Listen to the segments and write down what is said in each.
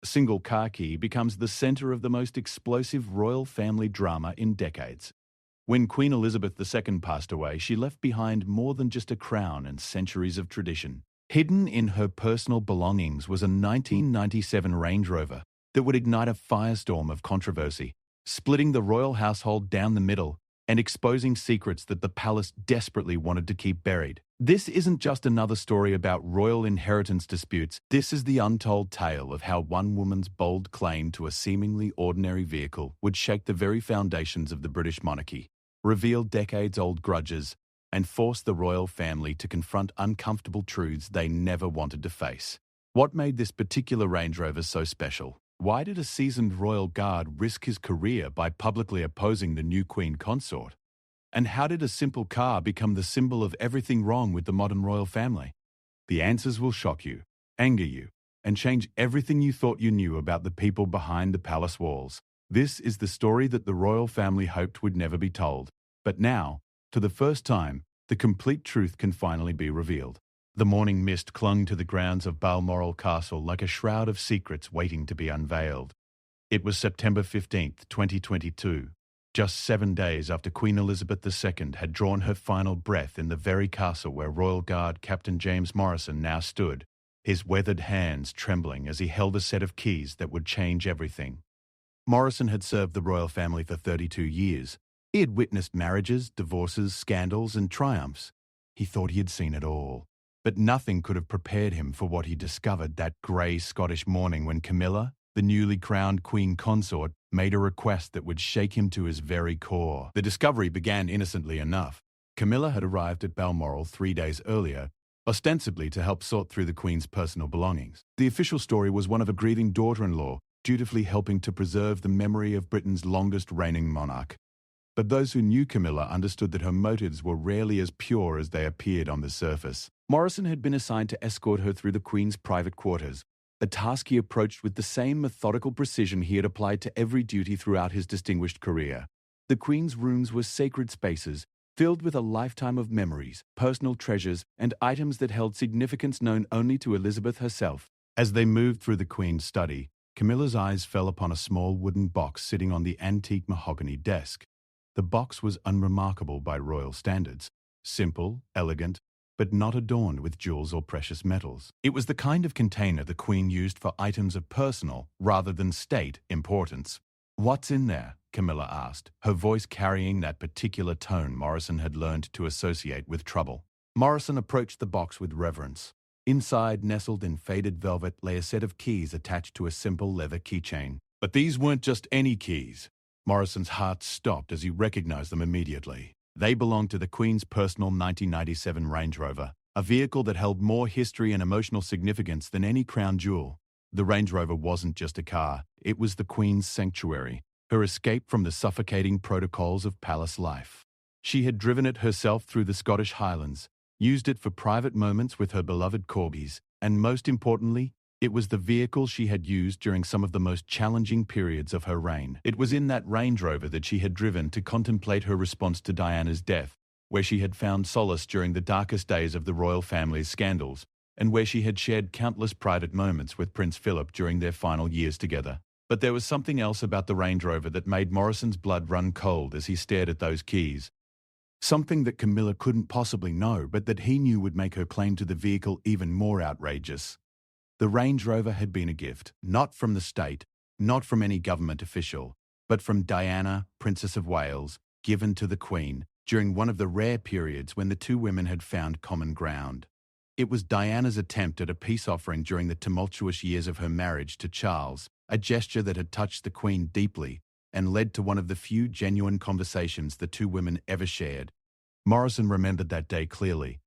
A single car key becomes the center of the most explosive royal family drama in decades. When Queen Elizabeth II passed away, she left behind more than just a crown and centuries of tradition. Hidden in her personal belongings was a 1997 Range Rover that would ignite a firestorm of controversy, splitting the royal household down the middle and exposing secrets that the palace desperately wanted to keep buried. This isn't just another story about royal inheritance disputes. This is the untold tale of how one woman's bold claim to a seemingly ordinary vehicle would shake the very foundations of the British monarchy, reveal decades-old grudges, and force the royal family to confront uncomfortable truths they never wanted to face. What made this particular Range Rover so special? Why did a seasoned royal guard risk his career by publicly opposing the new queen consort? And how did a simple car become the symbol of everything wrong with the modern royal family? The answers will shock you, anger you, and change everything you thought you knew about the people behind the palace walls. This is the story that the royal family hoped would never be told. But now, for the first time, the complete truth can finally be revealed. The morning mist clung to the grounds of Balmoral Castle like a shroud of secrets waiting to be unveiled. It was September 15th, 2022, just 7 days after Queen Elizabeth II had drawn her final breath in the very castle where Royal Guard Captain James Morrison now stood, his weathered hands trembling as he held a set of keys that would change everything. Morrison had served the royal family for 32 years. He had witnessed marriages, divorces, scandals, and triumphs. He thought he had seen it all. But nothing could have prepared him for what he discovered that grey Scottish morning when Camilla, the newly crowned queen consort, made a request that would shake him to his very core. The discovery began innocently enough. Camilla had arrived at Balmoral 3 days earlier, ostensibly to help sort through the queen's personal belongings. The official story was one of a grieving daughter-in-law, dutifully helping to preserve the memory of Britain's longest reigning monarch. But those who knew Camilla understood that her motives were rarely as pure as they appeared on the surface. Morrison had been assigned to escort her through the Queen's private quarters, a task he approached with the same methodical precision he had applied to every duty throughout his distinguished career. The Queen's rooms were sacred spaces, filled with a lifetime of memories, personal treasures, and items that held significance known only to Elizabeth herself. As they moved through the Queen's study, Camilla's eyes fell upon a small wooden box sitting on the antique mahogany desk. The box was unremarkable by royal standards, simple, elegant, but not adorned with jewels or precious metals. It was the kind of container the Queen used for items of personal, rather than state, importance. "What's in there?" Camilla asked, her voice carrying that particular tone Morrison had learned to associate with trouble. Morrison approached the box with reverence. Inside, nestled in faded velvet, lay a set of keys attached to a simple leather keychain. But these weren't just any keys. Morrison's heart stopped as he recognized them immediately. They belonged to the Queen's personal 1997 Range Rover, a vehicle that held more history and emotional significance than any crown jewel. The Range Rover wasn't just a car, it was the Queen's sanctuary, her escape from the suffocating protocols of palace life. She had driven it herself through the Scottish Highlands, used it for private moments with her beloved corgis, and most importantly, it was the vehicle she had used during some of the most challenging periods of her reign. It was in that Range Rover that she had driven to contemplate her response to Diana's death, where she had found solace during the darkest days of the royal family's scandals, and where she had shared countless private moments with Prince Philip during their final years together. But there was something else about the Range Rover that made Morrison's blood run cold as he stared at those keys. Something that Camilla couldn't possibly know, but that he knew would make her claim to the vehicle even more outrageous. The Range Rover had been a gift, not from the state, not from any government official, but from Diana, Princess of Wales, given to the Queen during one of the rare periods when the two women had found common ground. It was Diana's attempt at a peace offering during the tumultuous years of her marriage to Charles, a gesture that had touched the Queen deeply and led to one of the few genuine conversations the two women ever shared. Morrison remembered that day clearly.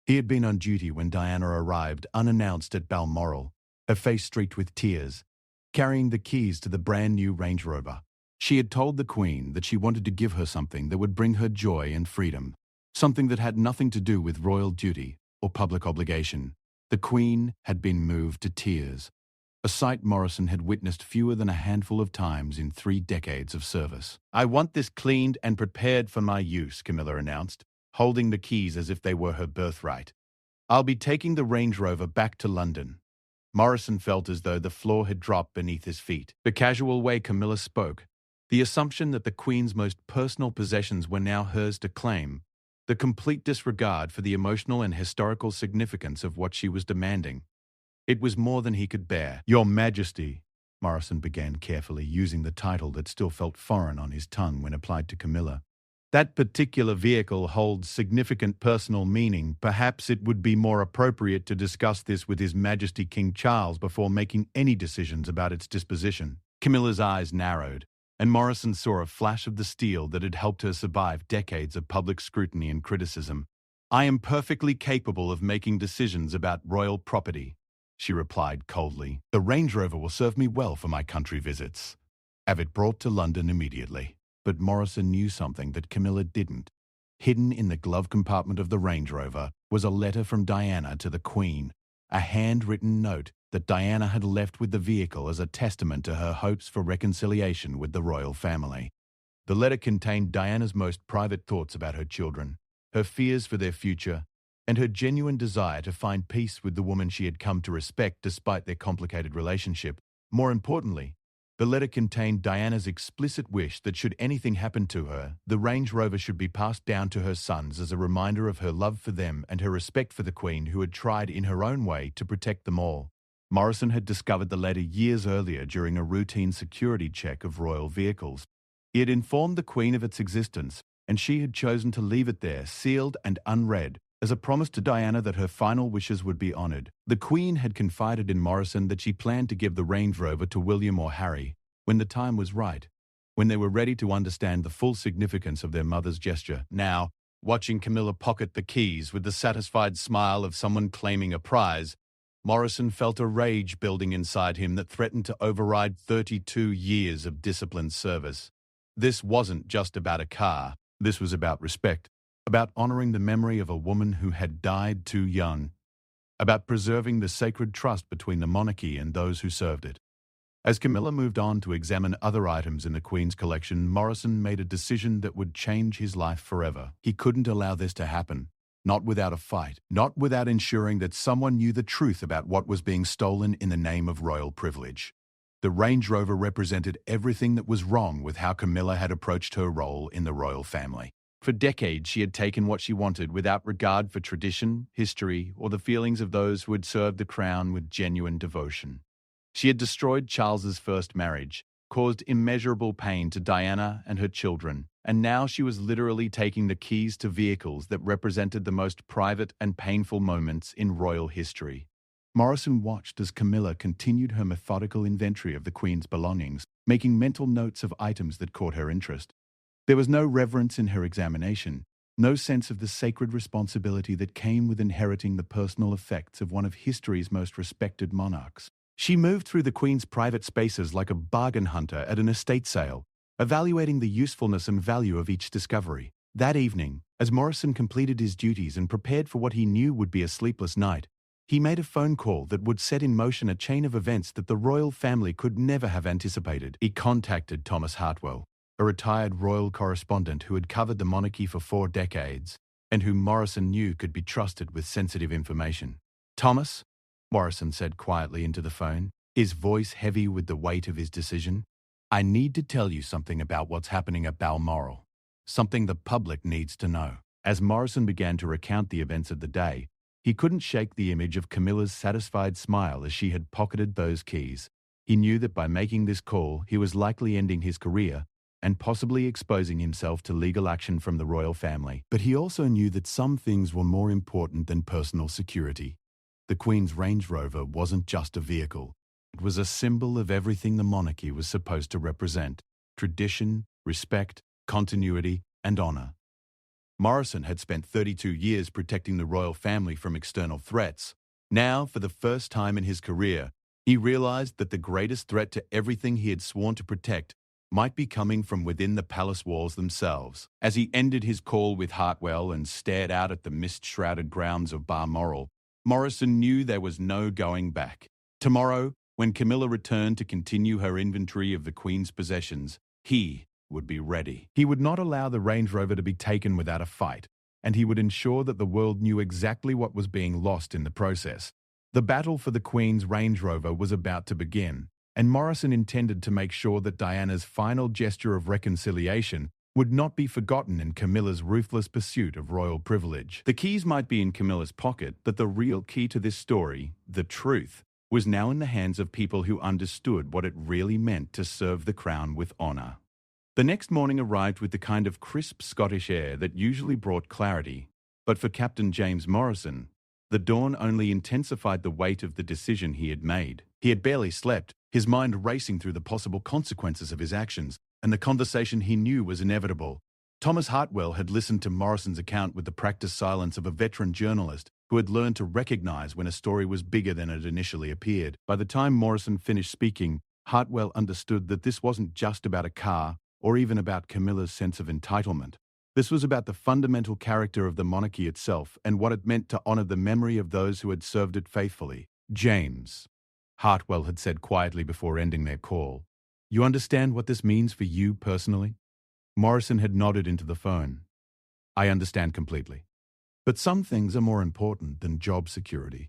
He had been on duty when Diana arrived unannounced at Balmoral, her face streaked with tears, carrying the keys to the brand new Range Rover. She had told the Queen that she wanted to give her something that would bring her joy and freedom, something that had nothing to do with royal duty or public obligation. The Queen had been moved to tears, a sight Morrison had witnessed fewer than a handful of times in 3 decades of service. "I want this cleaned and prepared for my use," Camilla announced, holding the keys as if they were her birthright. "I'll be taking the Range Rover back to London." Morrison felt as though the floor had dropped beneath his feet. The casual way Camilla spoke, the assumption that the Queen's most personal possessions were now hers to claim, the complete disregard for the emotional and historical significance of what she was demanding. It was more than he could bear. "Your Majesty," Morrison began carefully, using the title that still felt foreign on his tongue when applied to Camilla. "That particular vehicle holds significant personal meaning. Perhaps it would be more appropriate to discuss this with His Majesty King Charles before making any decisions about its disposition." Camilla's eyes narrowed, and Morrison saw a flash of the steel that had helped her survive decades of public scrutiny and criticism. "I am perfectly capable of making decisions about royal property," she replied coldly. "The Range Rover will serve me well for my country visits. Have it brought to London immediately." But Morrison knew something that Camilla didn't. Hidden in the glove compartment of the Range Rover was a letter from Diana to the Queen, a handwritten note that Diana had left with the vehicle as a testament to her hopes for reconciliation with the royal family. The letter contained Diana's most private thoughts about her children, her fears for their future, and her genuine desire to find peace with the woman she had come to respect despite their complicated relationship. More importantly, the letter contained Diana's explicit wish that should anything happen to her, the Range Rover should be passed down to her sons as a reminder of her love for them and her respect for the Queen, who had tried in her own way to protect them all. Morrison had discovered the letter years earlier during a routine security check of royal vehicles. He had informed the Queen of its existence, and she had chosen to leave it there, sealed and unread, as a promise to Diana that her final wishes would be honoured. The Queen had confided in Morrison that she planned to give the Range Rover to William or Harry when the time was right, when they were ready to understand the full significance of their mother's gesture. Now, watching Camilla pocket the keys with the satisfied smile of someone claiming a prize, Morrison felt a rage building inside him that threatened to override 32 years of disciplined service. This wasn't just about a car. This was about respect, about honoring the memory of a woman who had died too young, about preserving the sacred trust between the monarchy and those who served it. As Camilla moved on to examine other items in the Queen's collection, Morrison made a decision that would change his life forever. He couldn't allow this to happen, not without a fight, not without ensuring that someone knew the truth about what was being stolen in the name of royal privilege. The Range Rover represented everything that was wrong with how Camilla had approached her role in the royal family. For decades, she had taken what she wanted without regard for tradition, history, or the feelings of those who had served the crown with genuine devotion. She had destroyed Charles's first marriage, caused immeasurable pain to Diana and her children, and now she was literally taking the keys to vehicles that represented the most private and painful moments in royal history. Morrison watched as Camilla continued her methodical inventory of the Queen's belongings, making mental notes of items that caught her interest. There was no reverence in her examination, no sense of the sacred responsibility that came with inheriting the personal effects of one of history's most respected monarchs. She moved through the Queen's private spaces like a bargain hunter at an estate sale, evaluating the usefulness and value of each discovery. That evening, as Morrison completed his duties and prepared for what he knew would be a sleepless night, he made a phone call that would set in motion a chain of events that the royal family could never have anticipated. He contacted Thomas Hartwell, a retired royal correspondent who had covered the monarchy for 4 decades, and whom Morrison knew could be trusted with sensitive information. "Thomas," Morrison said quietly into the phone, his voice heavy with the weight of his decision, "I need to tell you something about what's happening at Balmoral. Something the public needs to know." As Morrison began to recount the events of the day, he couldn't shake the image of Camilla's satisfied smile as she had pocketed those keys. He knew that by making this call, he was likely ending his career and possibly exposing himself to legal action from the royal family. But he also knew that some things were more important than personal security. The Queen's Range Rover wasn't just a vehicle. It was a symbol of everything the monarchy was supposed to represent: tradition, respect, continuity, and honor. Morrison had spent 32 years protecting the royal family from external threats. Now, for the first time in his career, he realized that the greatest threat to everything he had sworn to protect might be coming from within the palace walls themselves. As he ended his call with Hartwell and stared out at the mist-shrouded grounds of Balmoral, Morrison knew there was no going back. Tomorrow, when Camilla returned to continue her inventory of the Queen's possessions, he would be ready. He would not allow the Range Rover to be taken without a fight, and he would ensure that the world knew exactly what was being lost in the process. The battle for the Queen's Range Rover was about to begin, and Morrison intended to make sure that Diana's final gesture of reconciliation would not be forgotten in Camilla's ruthless pursuit of royal privilege. The keys might be in Camilla's pocket, but the real key to this story, the truth, was now in the hands of people who understood what it really meant to serve the crown with honour. The next morning arrived with the kind of crisp Scottish air that usually brought clarity, but for Captain James Morrison, the dawn only intensified the weight of the decision he had made. He had barely slept, his mind racing through the possible consequences of his actions, and the conversation he knew was inevitable. Thomas Hartwell had listened to Morrison's account with the practiced silence of a veteran journalist who had learned to recognize when a story was bigger than it initially appeared. By the time Morrison finished speaking, Hartwell understood that this wasn't just about a car or even about Camilla's sense of entitlement. This was about the fundamental character of the monarchy itself and what it meant to honor the memory of those who had served it faithfully. "James," Hartwell had said quietly before ending their call, "you understand what this means for you personally?" Morrison had nodded into the phone. "I understand completely. But some things are more important than job security."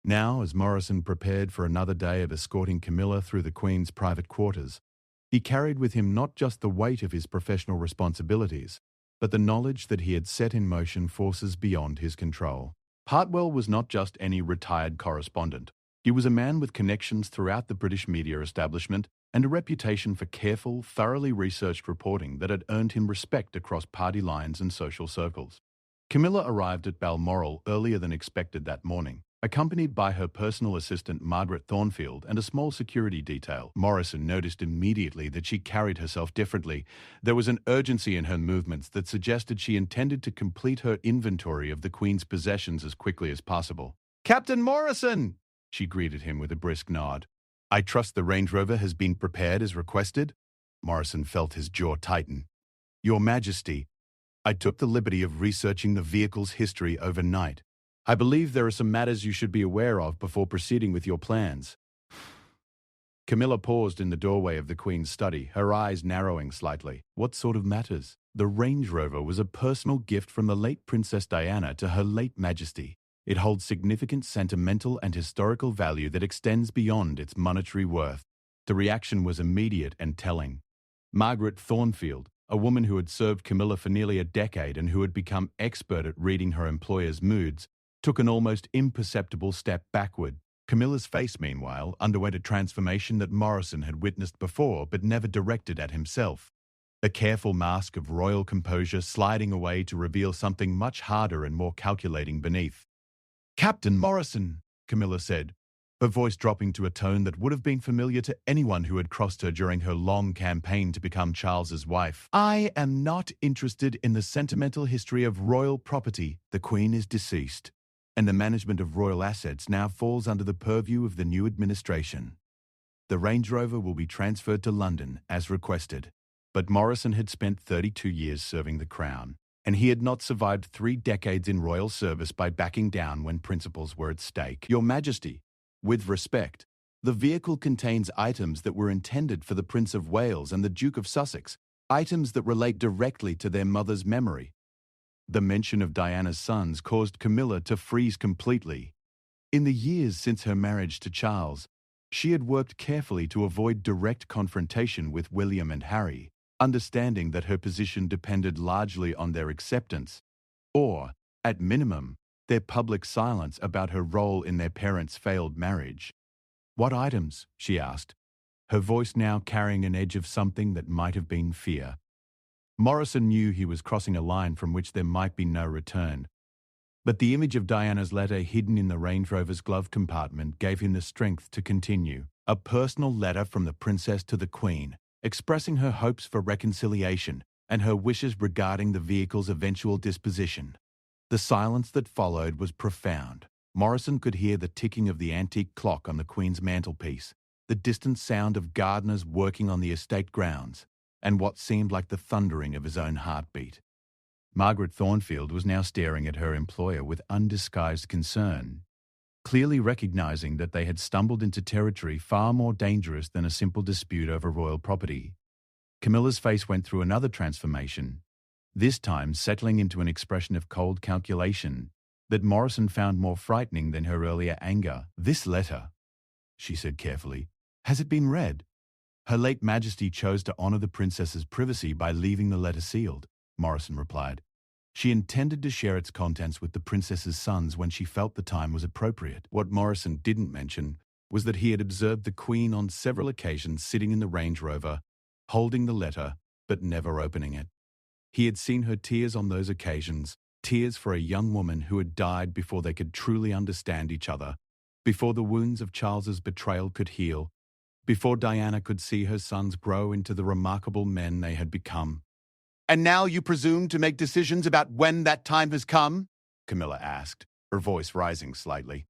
Now, as Morrison prepared for another day of escorting Camilla through the Queen's private quarters, he carried with him not just the weight of his professional responsibilities, but the knowledge that he had set in motion forces beyond his control. Hartwell was not just any retired correspondent. He was a man with connections throughout the British media establishment and a reputation for careful, thoroughly researched reporting that had earned him respect across party lines and social circles. Camilla arrived at Balmoral earlier than expected that morning, accompanied by her personal assistant Margaret Thornfield and a small security detail. Morrison noticed immediately that she carried herself differently. There was an urgency in her movements that suggested she intended to complete her inventory of the Queen's possessions as quickly as possible. "Captain Morrison!" she greeted him with a brisk nod. "I trust the Range Rover has been prepared as requested?" Morrison felt his jaw tighten. "Your Majesty, I took the liberty of researching the vehicle's history overnight. I believe there are some matters you should be aware of before proceeding with your plans." Camilla paused in the doorway of the Queen's study, her eyes narrowing slightly. What sort of matters? The Range Rover was a personal gift from the late Princess Diana to her late Majesty. It holds significant sentimental and historical value that extends beyond its monetary worth. The reaction was immediate and telling. Margaret Thornfield, a woman who had served Camilla for nearly a decade and who had become expert at reading her employer's moods, took an almost imperceptible step backward. Camilla's face, meanwhile, underwent a transformation that Morrison had witnessed before but never directed at himself. A careful mask of royal composure sliding away to reveal something much harder and more calculating beneath. "Captain Morrison," Camilla said, her voice dropping to a tone that would have been familiar to anyone who had crossed her during her long campaign to become Charles's wife. "I am not interested in the sentimental history of royal property. The Queen is deceased, and the management of royal assets now falls under the purview of the new administration. The Range Rover will be transferred to London, as requested." But Morrison had spent 32 years serving the Crown, and he had not survived 3 decades in royal service by backing down when principles were at stake. "Your Majesty, with respect, the vehicle contains items that were intended for the Prince of Wales and the Duke of Sussex, items that relate directly to their mother's memory." The mention of Diana's sons caused Camilla to freeze completely. In the years since her marriage to Charles, she had worked carefully to avoid direct confrontation with William and Harry, understanding that her position depended largely on their acceptance, or, at minimum, their public silence about her role in their parents' failed marriage. "What items?" she asked, her voice now carrying an edge of something that might have been fear. Morrison knew he was crossing a line from which there might be no return, but the image of Diana's letter hidden in the Range Rover's glove compartment gave him the strength to continue. A personal letter from the Princess to the Queen, expressing her hopes for reconciliation and her wishes regarding the vehicle's eventual disposition. The silence that followed was profound. Morrison could hear the ticking of the antique clock on the Queen's mantelpiece, the distant sound of gardeners working on the estate grounds, and what seemed like the thundering of his own heartbeat. Margaret Thornfield was now staring at her employer with undisguised concern, clearly recognizing that they had stumbled into territory far more dangerous than a simple dispute over royal property. Camilla's face went through another transformation, this time settling into an expression of cold calculation. that Morrison found more frightening than her earlier anger. "This letter," she said carefully, "has it been read?" "Her late Majesty chose to honor the princess's privacy by leaving the letter sealed," Morrison replied. "She intended to share its contents with the princess's sons when she felt the time was appropriate." What Morrison didn't mention was that he had observed the Queen on several occasions sitting in the Range Rover, holding the letter, but never opening it. He had seen her tears on those occasions, tears for a young woman who had died before they could truly understand each other, before the wounds of Charles's betrayal could heal, before Diana could see her sons grow into the remarkable men they had become. "And now you presume to make decisions about when that time has come?" Camilla asked, her voice rising slightly.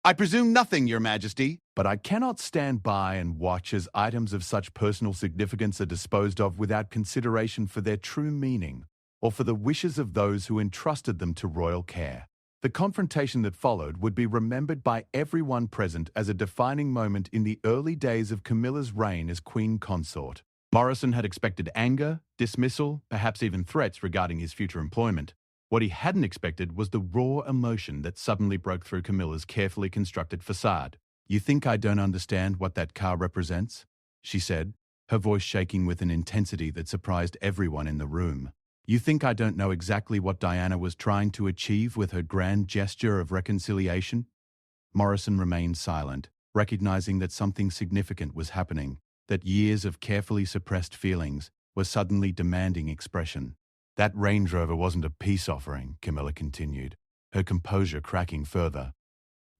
"I presume nothing, Your Majesty, but I cannot stand by and watch as items of such personal significance are disposed of without consideration for their true meaning, or for the wishes of those who entrusted them to royal care." The confrontation that followed would be remembered by everyone present as a defining moment in the early days of Camilla's reign as Queen Consort. Morrison had expected anger, dismissal, perhaps even threats regarding his future employment. What he hadn't expected was the raw emotion that suddenly broke through Camilla's carefully constructed facade. "You think I don't understand what that car represents?" she said, her voice shaking with an intensity that surprised everyone in the room. "You think I don't know exactly what Diana was trying to achieve with her grand gesture of reconciliation?" Morrison remained silent, recognizing that something significant was happening, that years of carefully suppressed feelings were suddenly demanding expression. "That Range Rover wasn't a peace offering," Camilla continued, her composure cracking further.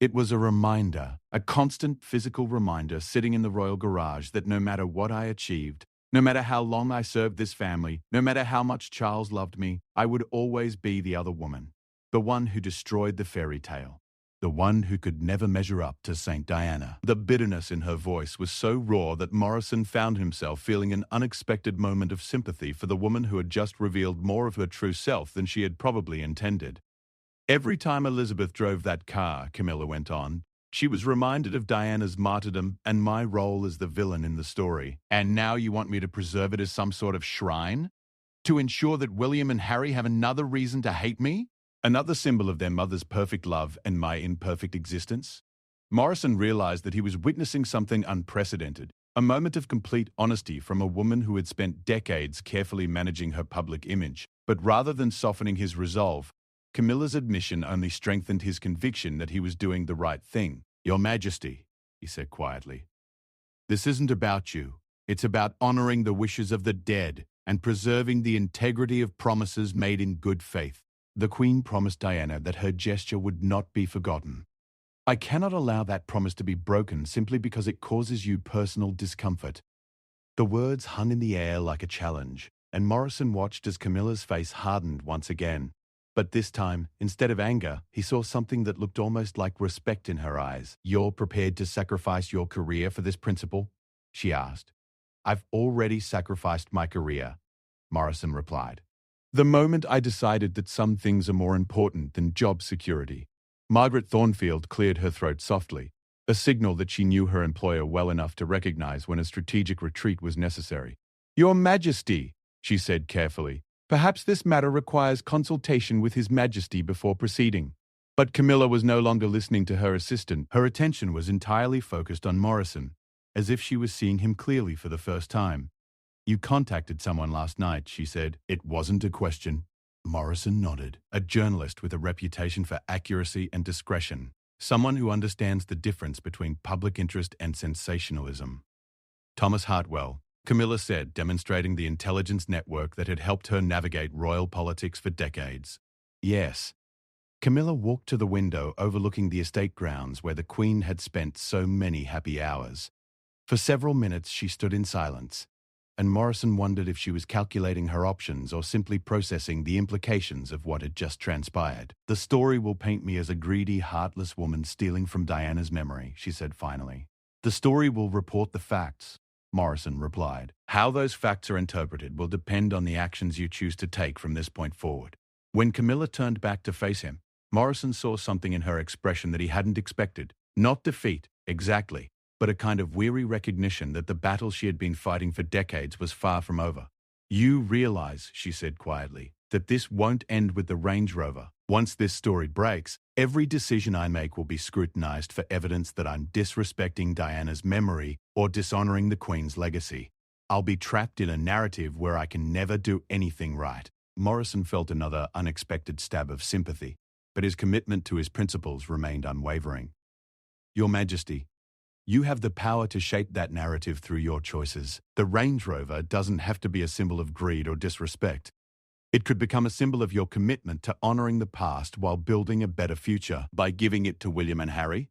"It was a reminder, a constant physical reminder sitting in the royal garage that no matter what I achieved, no matter how long I served this family, no matter how much Charles loved me, I would always be the other woman, the one who destroyed the fairy tale, the one who could never measure up to Saint Diana." The bitterness in her voice was so raw that Morrison found himself feeling an unexpected moment of sympathy for the woman who had just revealed more of her true self than she had probably intended. "Every time Elizabeth drove that car," Camilla went on, "she was reminded of Diana's martyrdom and my role as the villain in the story. And now you want me to preserve it as some sort of shrine? To ensure that William and Harry have another reason to hate me? Another symbol of their mother's perfect love and my imperfect existence?" Morrison realized that he was witnessing something unprecedented, a moment of complete honesty from a woman who had spent decades carefully managing her public image. But rather than softening his resolve, Camilla's admission only strengthened his conviction that he was doing the right thing. "Your Majesty," he said quietly, "this isn't about you. It's about honoring the wishes of the dead and preserving the integrity of promises made in good faith." The Queen promised Diana that her gesture would not be forgotten. "I cannot allow that promise to be broken simply because it causes you personal discomfort." The words hung in the air like a challenge, and Morrison watched as Camilla's face hardened once again. But this time, instead of anger, he saw something that looked almost like respect in her eyes. "You're prepared to sacrifice your career for this principle?" she asked. "I've already sacrificed my career," Morrison replied. "The moment I decided that some things are more important than job security." Margaret Thornfield cleared her throat softly, a signal that she knew her employer well enough to recognize when a strategic retreat was necessary. "Your Majesty," she said carefully, "perhaps this matter requires consultation with His Majesty before proceeding." But Camilla was no longer listening to her assistant. Her attention was entirely focused on Morrison, as if she was seeing him clearly for the first time. "You contacted someone last night," she said. "It wasn't a question." Morrison nodded. "A journalist with a reputation for accuracy and discretion. Someone who understands the difference between public interest and sensationalism." "Thomas Hartwell," Camilla said, demonstrating the intelligence network that had helped her navigate royal politics for decades. "Yes." Camilla walked to the window overlooking the estate grounds where the Queen had spent so many happy hours. For several minutes she stood in silence, and Morrison wondered if she was calculating her options or simply processing the implications of what had just transpired. "The story will paint me as a greedy, heartless woman stealing from Diana's memory," she said finally. "The story will report the facts," Morrison replied. "How those facts are interpreted will depend on the actions you choose to take from this point forward." When Camilla turned back to face him, Morrison saw something in her expression that he hadn't expected. Not defeat, exactly, but a kind of weary recognition that the battle she had been fighting for decades was far from over. You realize, she said quietly, that this won't end with the Range Rover. Once this story breaks, every decision I make will be scrutinized for evidence that I'm disrespecting Diana's memory or dishonoring the Queen's legacy. I'll be trapped in a narrative where I can never do anything right. Morrison felt another unexpected stab of sympathy, but his commitment to his principles remained unwavering. Your Majesty, you have the power to shape that narrative through your choices. The Range Rover doesn't have to be a symbol of greed or disrespect. It could become a symbol of your commitment to honoring the past while building a better future. By giving it to William and Harry?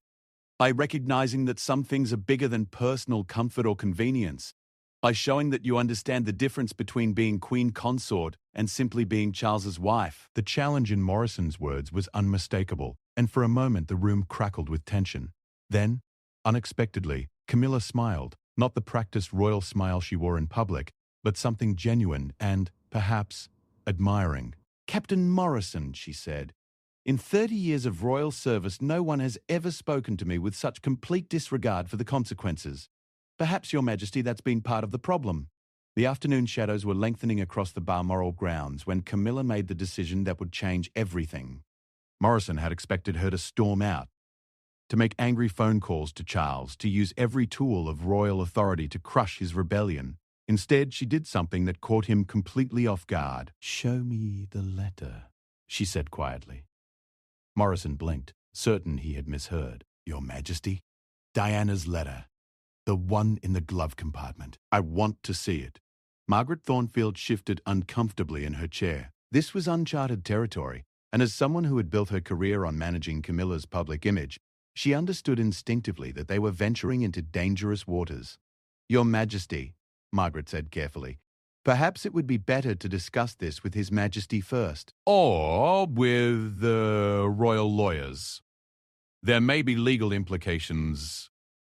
By recognizing that some things are bigger than personal comfort or convenience? By showing that you understand the difference between being Queen Consort and simply being Charles's wife? The challenge in Morrison's words was unmistakable, and for a moment the room crackled with tension. Then, unexpectedly, Camilla smiled, not the practiced royal smile she wore in public, but something genuine and, perhaps, admiring. "Captain Morrison," she said, "in 30 years of royal service no one has ever spoken to me with such complete disregard for the consequences. Perhaps, Your Majesty, that's been part of the problem." The afternoon shadows were lengthening across the Balmoral grounds when Camilla made the decision that would change everything. Morrison had expected her to storm out, to make angry phone calls to Charles, to use every tool of royal authority to crush his rebellion. Instead, she did something that caught him completely off guard. "Show me the letter," she said quietly. Morrison blinked, certain he had misheard. "Your Majesty, Diana's letter. The one in the glove compartment. I want to see it." Margaret Thornfield shifted uncomfortably in her chair. This was uncharted territory, and as someone who had built her career on managing Camilla's public image, she understood instinctively that they were venturing into dangerous waters. "Your Majesty," Margaret said carefully, "perhaps it would be better to discuss this with His Majesty first." "Or with the royal lawyers. There may be legal implications."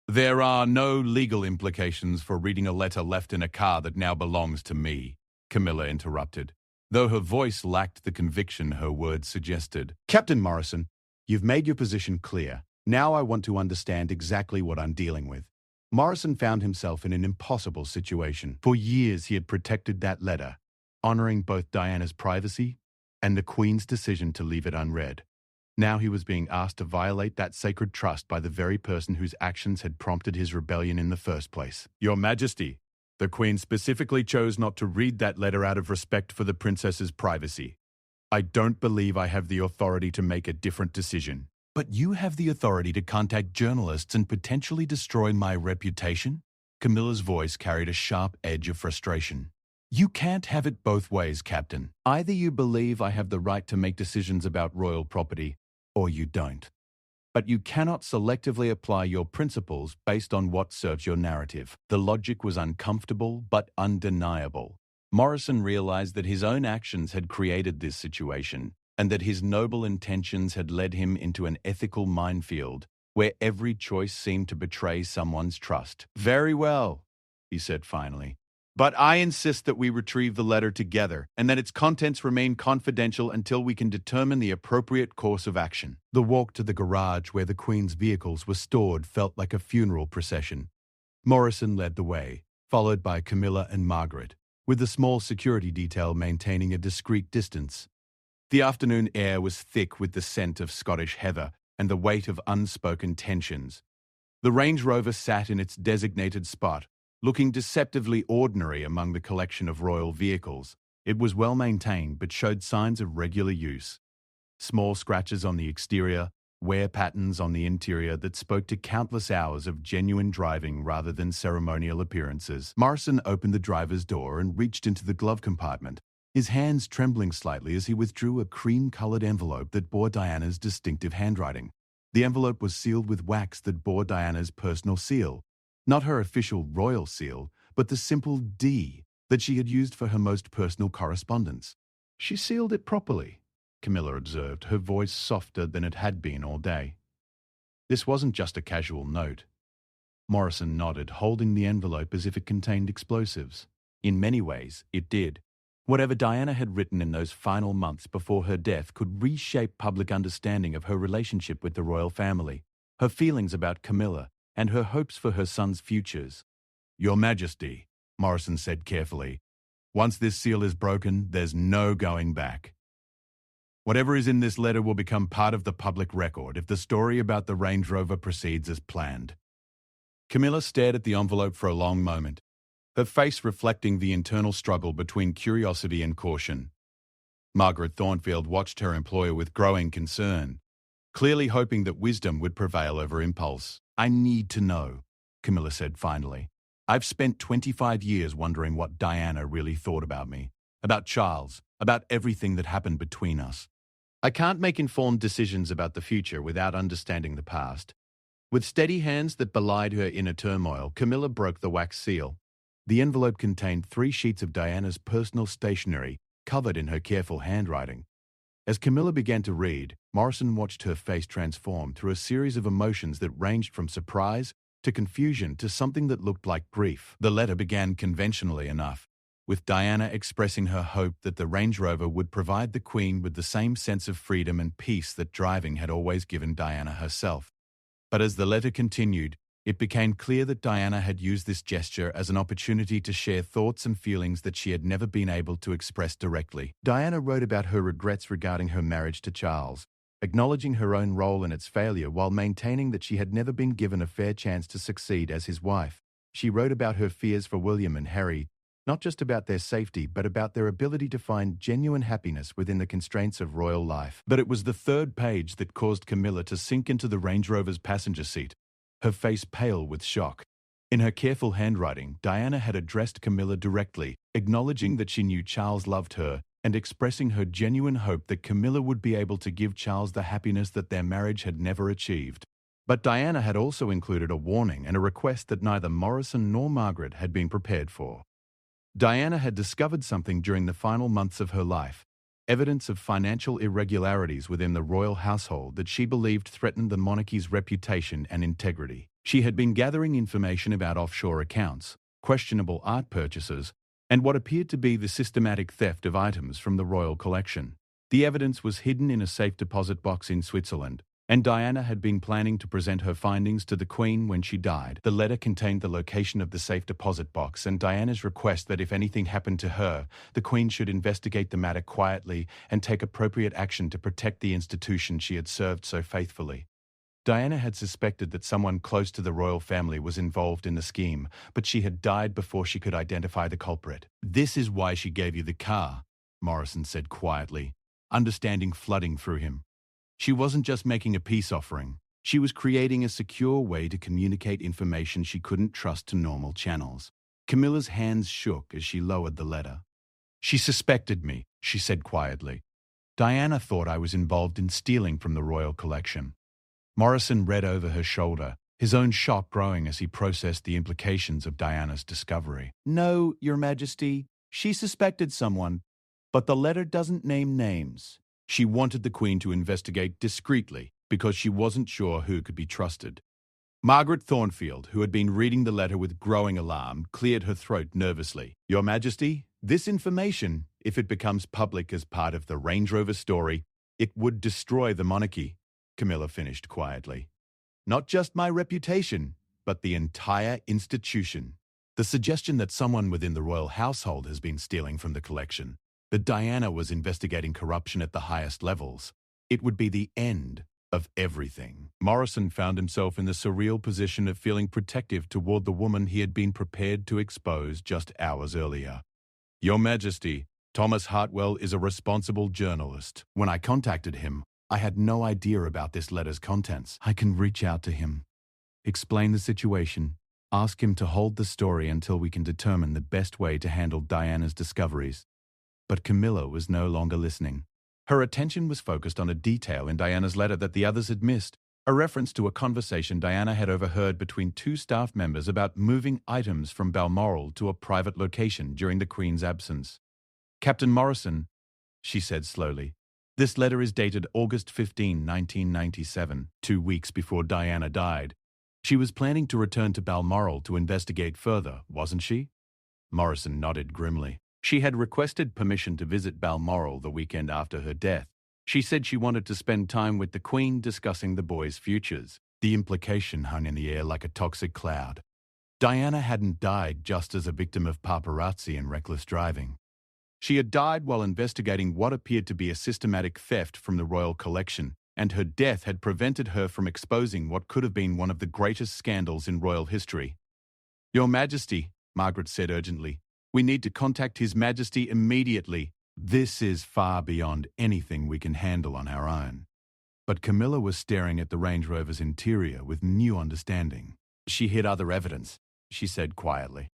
"There are no legal implications for reading a letter left in a car that now belongs to me," Camilla interrupted, though her voice lacked the conviction her words suggested. "Captain Morrison, you've made your position clear. Now I want to understand exactly what I'm dealing with." Morrison found himself in an impossible situation. For years he had protected that letter, honoring both Diana's privacy and the Queen's decision to leave it unread. Now he was being asked to violate that sacred trust by the very person whose actions had prompted his rebellion in the first place. "Your Majesty, the Queen specifically chose not to read that letter out of respect for the princess's privacy. I don't believe I have the authority to make a different decision." "But you have the authority to contact journalists and potentially destroy my reputation?" Camilla's voice carried a sharp edge of frustration. "You can't have it both ways, Captain. Either you believe I have the right to make decisions about royal property, or you don't. But you cannot selectively apply your principles based on what serves your narrative." The logic was uncomfortable but undeniable. Morrison realized that his own actions had created this situation, and that his noble intentions had led him into an ethical minefield where every choice seemed to betray someone's trust. "Very well," he said finally. "But I insist that we retrieve the letter together and that its contents remain confidential until we can determine the appropriate course of action." The walk to the garage where the Queen's vehicles were stored felt like a funeral procession. Morrison led the way, followed by Camilla and Margaret, with the small security detail maintaining a discreet distance. The afternoon air was thick with the scent of Scottish heather and the weight of unspoken tensions. The Range Rover sat in its designated spot, looking deceptively ordinary among the collection of royal vehicles. It was well maintained but showed signs of regular use. Small scratches on the exterior, wear patterns on the interior that spoke to countless hours of genuine driving rather than ceremonial appearances. Morrison opened the driver's door and reached into the glove compartment, his hands trembling slightly as he withdrew a cream-colored envelope that bore Diana's distinctive handwriting. The envelope was sealed with wax that bore Diana's personal seal. Not her official royal seal, but the simple D that she had used for her most personal correspondence. "She sealed it properly," Camilla observed, her voice softer than it had been all day. "This wasn't just a casual note." Morrison nodded, holding the envelope as if it contained explosives. In many ways, it did. Whatever Diana had written in those final months before her death could reshape public understanding of her relationship with the royal family, her feelings about Camilla, and her hopes for her son's futures. "Your Majesty," Morrison said carefully, Once this seal is broken, there's no going back. Whatever is in this letter will become part of the public record if the story about the Range Rover proceeds as planned." Camilla stared at the envelope for a long moment, her face reflecting the internal struggle between curiosity and caution. Margaret Thornfield watched her employer with growing concern, clearly hoping that wisdom would prevail over impulse. "I need to know," Camilla said finally. "I've spent 25 years wondering what Diana really thought about me, about Charles, about everything that happened between us. I can't make informed decisions about the future without understanding the past." With steady hands that belied her inner turmoil, Camilla broke the wax seal. The envelope contained 3 sheets of Diana's personal stationery, covered in her careful handwriting. As Camilla began to read, Morrison watched her face transform through a series of emotions that ranged from surprise to confusion to something that looked like grief. The letter began conventionally enough, with Diana expressing her hope that the Range Rover would provide the Queen with the same sense of freedom and peace that driving had always given Diana herself. But as the letter continued, it became clear that Diana had used this gesture as an opportunity to share thoughts and feelings that she had never been able to express directly. Diana wrote about her regrets regarding her marriage to Charles, acknowledging her own role in its failure while maintaining that she had never been given a fair chance to succeed as his wife. She wrote about her fears for William and Harry, not just about their safety, but about their ability to find genuine happiness within the constraints of royal life. But it was the third page that caused Camilla to sink into the Range Rover's passenger seat, her face pale with shock. In her careful handwriting, Diana had addressed Camilla directly, acknowledging that she knew Charles loved her and expressing her genuine hope that Camilla would be able to give Charles the happiness that their marriage had never achieved. But Diana had also included a warning and a request that neither Morrison nor Margaret had been prepared for. Diana had discovered something during the final months of her life, evidence of financial irregularities within the royal household that she believed threatened the monarchy's reputation and integrity. She had been gathering information about offshore accounts, questionable art purchases, and what appeared to be the systematic theft of items from the royal collection. The evidence was hidden in a safe deposit box in Switzerland, and Diana had been planning to present her findings to the Queen when she died. The letter contained the location of the safe deposit box and Diana's request that if anything happened to her, the Queen should investigate the matter quietly and take appropriate action to protect the institution she had served so faithfully. Diana had suspected that someone close to the royal family was involved in the scheme, but she had died before she could identify the culprit. "This is why she gave you the car," Morrison said quietly, understanding flooding through him. "She wasn't just making a peace offering. She was creating a secure way to communicate information she couldn't trust to normal channels." Camilla's hands shook as she lowered the letter. "She suspected me," she said quietly. "Diana thought I was involved in stealing from the royal collection." Morrison read over her shoulder, his own shock growing as he processed the implications of Diana's discovery. "No, Your Majesty, she suspected someone, but the letter doesn't name names. She wanted the Queen to investigate discreetly because she wasn't sure who could be trusted." Margaret Thornfield, who had been reading the letter with growing alarm, cleared her throat nervously. "Your Majesty, this information, if it becomes public as part of the Range Rover story, it would destroy the monarchy," Camilla finished quietly. "Not just my reputation, but the entire institution. The suggestion that someone within the royal household has been stealing from the collection, that Diana was investigating corruption at the highest levels, it would be the end of everything." Morrison found himself in the surreal position of feeling protective toward the woman he had been prepared to expose just hours earlier. "Your Majesty, Thomas Hartwell is a responsible journalist. When I contacted him, I had no idea about this letter's contents. I can reach out to him, explain the situation, ask him to hold the story until we can determine the best way to handle Diana's discoveries." But Camilla was no longer listening. Her attention was focused on a detail in Diana's letter that the others had missed, a reference to a conversation Diana had overheard between 2 staff members about moving items from Balmoral to a private location during the Queen's absence. "Captain Morrison," she said slowly, "this letter is dated August 15, 1997, 2 weeks before Diana died. She was planning to return to Balmoral to investigate further, wasn't she?" Morrison nodded grimly. "She had requested permission to visit Balmoral the weekend after her death. She said she wanted to spend time with the Queen discussing the boys' futures." The implication hung in the air like a toxic cloud. Diana hadn't died just as a victim of paparazzi and reckless driving. She had died while investigating what appeared to be a systematic theft from the royal collection, and her death had prevented her from exposing what could have been one of the greatest scandals in royal history. "Your Majesty," Margaret said urgently, "we need to contact His Majesty immediately. This is far beyond anything we can handle on our own." But Camilla was staring at the Range Rover's interior with new understanding. "She hid other evidence," she said quietly.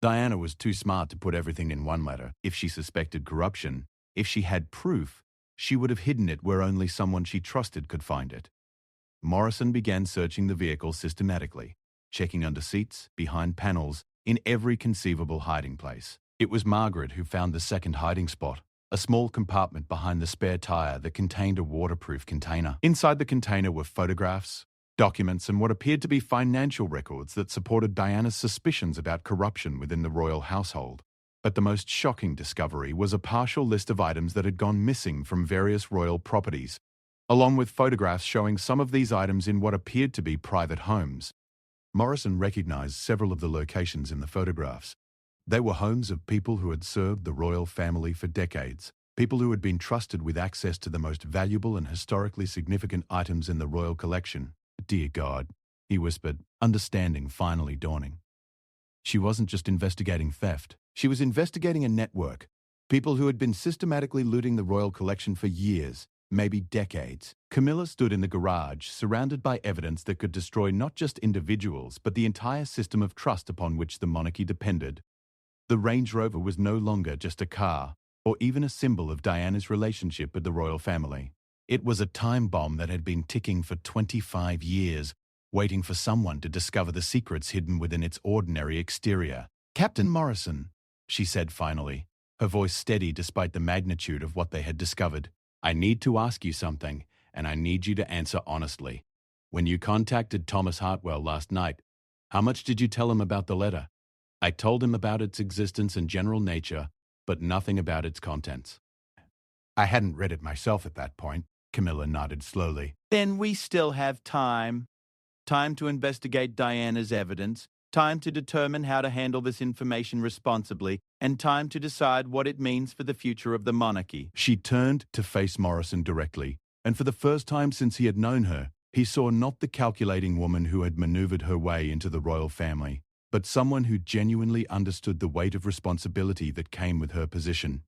"Diana was too smart to put everything in one letter. If she suspected corruption, if she had proof, she would have hidden it where only someone she trusted could find it." Morrison began searching the vehicle systematically, checking under seats, behind panels, in every conceivable hiding place. It was Margaret who found the second hiding spot, a small compartment behind the spare tire that contained a waterproof container. Inside the container were photographs, documents, and what appeared to be financial records that supported Diana's suspicions about corruption within the royal household. But the most shocking discovery was a partial list of items that had gone missing from various royal properties, along with photographs showing some of these items in what appeared to be private homes. Morrison recognized several of the locations in the photographs. They were homes of people who had served the royal family for decades, people who had been trusted with access to the most valuable and historically significant items in the royal collection. "Dear God," he whispered, understanding finally dawning. She wasn't just investigating theft. She was investigating a network. People who had been systematically looting the royal collection for years, maybe decades. Camilla stood in the garage, surrounded by evidence that could destroy not just individuals, but the entire system of trust upon which the monarchy depended. The Range Rover was no longer just a car, or even a symbol of Diana's relationship with the royal family. It was a time bomb that had been ticking for 25 years, waiting for someone to discover the secrets hidden within its ordinary exterior. "Captain Morrison," she said finally, her voice steady despite the magnitude of what they had discovered. "I need to ask you something, and I need you to answer honestly. When you contacted Thomas Hartwell last night, how much did you tell him about the letter?" "I told him about its existence and general nature, but nothing about its contents." "I hadn't read it myself at that point," Camilla nodded slowly. "Then we still have time. Time to investigate Diana's evidence, time to determine how to handle this information responsibly, and time to decide what it means for the future of the monarchy." She turned to face Morrison directly, and for the first time since he had known her, he saw not the calculating woman who had maneuvered her way into the royal family, but someone who genuinely understood the weight of responsibility that came with her position.